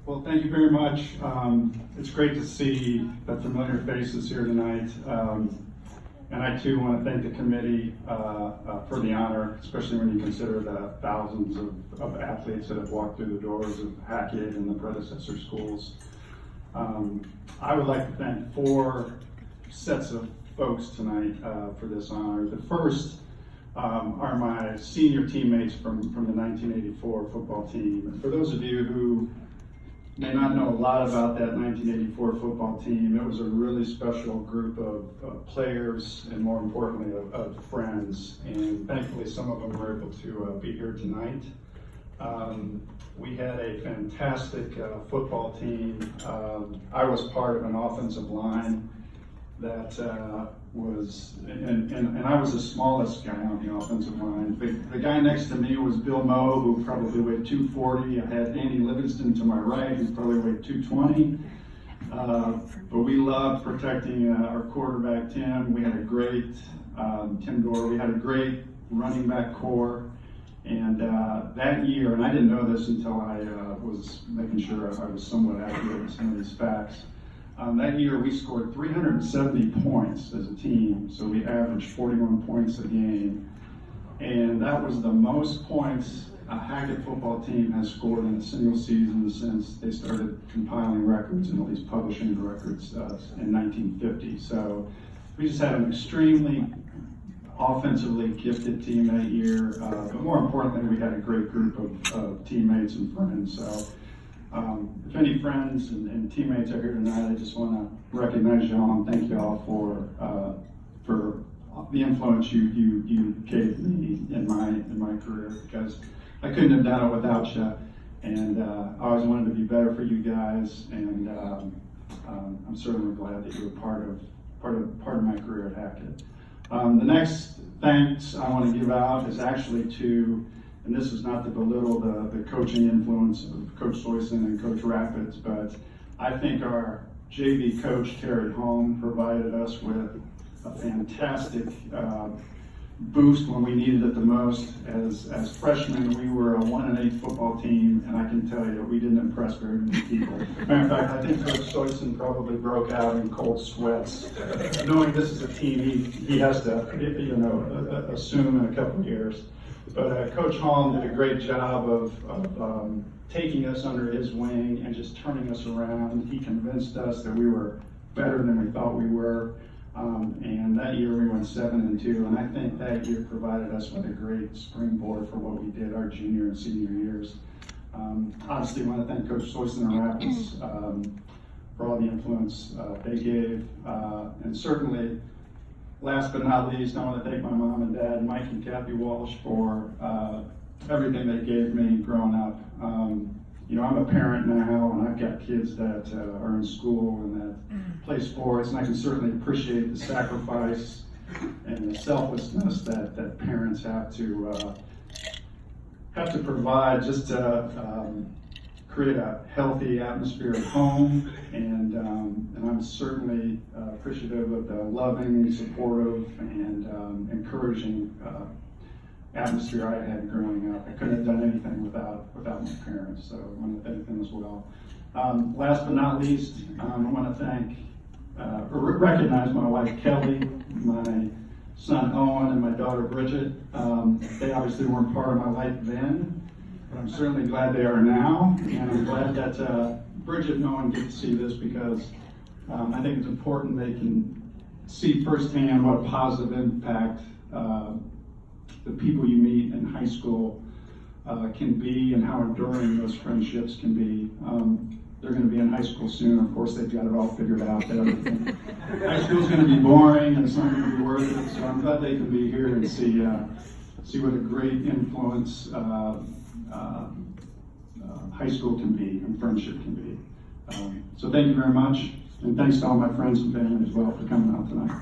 Well, thank you very much. It's great to see the familiar faces here tonight. And I too want to thank the committee for the honor, especially when you consider the thousands of athletes that have walked through the doors of Hackett and the predecessor schools. I would like to thank four sets of folks tonight for this honor. The first are my senior teammates from the 1984 football team. And for those of you who may not know a lot about that 1984 football team, it was a really special group of players and, more importantly, of friends. And thankfully, some of them were able to be here tonight. We had a fantastic football team. I was part of an offensive line that was, and I was the smallest guy on the offensive line. The guy next to me was Bill Moe, who probably weighed 240. I had Andy Livingston to my right, who probably weighed 220. But we loved protecting our quarterback, Tim. We had a great, Tim Gore, we had a great running back core. And that year, and I didn't know this until I was making sure I was somewhat accurate with some of these facts. That year we scored 370 points as a team, so we averaged 41 points a game. And that was the most points a Hackett football team has scored in a single season since they started compiling records and at least publishing the records in 1950. So we just had an extremely offensively gifted team that year, but more importantly, we had a great group of teammates and friends. So if any friends and teammates are here tonight, I just want to recognize y'all and thank y'all for the influence you gave me in my career, because I couldn't have done it without you. And I always wanted to be better for you guys, and I'm certainly glad that you were part of my career at Hackett. The next thanks I want to give out is actually to, and this is not to belittle the coaching influence of Coach Soyson and Coach Rapids, but I think our JV coach, Terry Holm, provided us with a fantastic boost when we needed it the most. As freshmen, we were a 1-8 football team, and I can tell you, we didn't impress very many people. Matter of fact, I think Coach Soyson probably broke out in cold sweats, knowing this is a team he has to, assume in a couple of years. But Coach Holm did a great job of taking us under his wing and just turning us around. He convinced us that we were better than we thought we were. And that year we went 7-2, and I think that year provided us with a great springboard for what we did our junior and senior years. Obviously, I want to thank Coach Soyson and Rapids for all the influence they gave, and certainly, last but not least, I want to thank my mom and dad, Mike and Kathy Walsh, for everything they gave me growing up. I'm a parent now, and I've got kids that are in school and that play sports, and I can certainly appreciate the sacrifice and the selflessness that parents have to provide just to create a healthy atmosphere at home. And I'm certainly appreciative of the loving, supportive, and encouraging atmosphere I had growing up. I couldn't have done anything without my parents, so I want to thank them as well. Last but not least, I want to thank or recognize my wife Kelly, my son Owen, and my daughter Bridget. They obviously weren't part of my life then, but I'm certainly glad they are now, and I'm glad that Bridget and Owen get to see this, because I think it's important they can see firsthand what a positive impact the people you meet in high school can be, and how enduring those friendships can be. They're going to be in high school soon. Of course, they've got it all figured out. High school's going to be boring, and it's not going to be worth it. So I'm glad they can be here and see what a great influence high school can be and friendship can be. So thank you very much, and thanks to all my friends and family as well for coming out tonight.